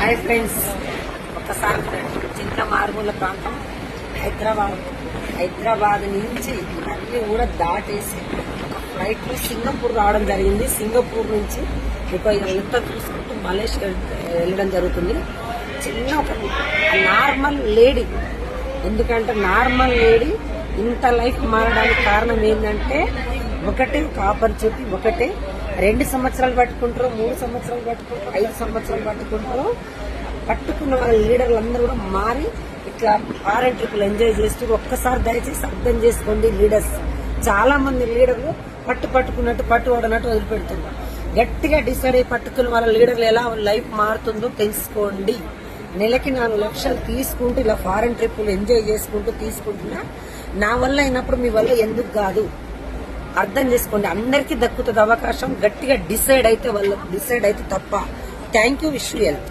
Hi friends, ఒక్కసారి చిన్న మారుమూల ప్రాంతం హైదరాబాద్ నుంచి అన్ని కూడా దాటేసి ఒక ఫ్లైట్ లో సింగపూర్ రావడం జరిగింది. సింగపూర్ నుంచి ఇంకా ఎంత చూసుకుంటూ మలేషియా వెళ్ళడం జరుగుతుంది. చిన్న ఒక నార్మల్ లేడీ, ఎందుకంటే నార్మల్ లేడీ ఇంత లైఫ్ మారడానికి కారణం ఏంటంటే ఒకటే ఒక ఆపర్చునిటీ, ఒకటే 2 సంవత్సరాలు పట్టుకుంటారు, 3 సంవత్సరాలు పట్టుకుంటారు, 5 సంవత్సరాలు పట్టుకుంటారు. పట్టుకున్న వాళ్ళ లీడర్లు అందరూ కూడా మారి ఇట్లా ఫారెన్ ట్రిప్లు ఎంజాయ్ చేస్తూ ఒక్కసారి దయచేసి అర్థం చేసుకోండి. లీడర్స్ చాలా మంది లీడర్లు పట్టుకున్నట్టు పట్టుబడినట్టు వదిలిపెడుతున్నారు. గట్టిగా డిసైడ్ అయ్యి పట్టుకున్న వాళ్ళ లీడర్లు ఎలా లైఫ్ మారుతుందో తెలుసుకోండి. నెలకి 4 లక్షలు తీసుకుంటూ ఇలా ఫారెన్ ట్రిప్లు ఎంజాయ్ చేసుకుంటూ తీసుకుంటున్నా. నా వల్ల అయినప్పుడు మీ వల్ల ఎందుకు కాదు అర్థం చేసుకోండి. అందరికీ దక్కుతుంది అవకాశం. గట్టిగా డిసైడ్ అయితే తప్ప. Thank you. Wish you health.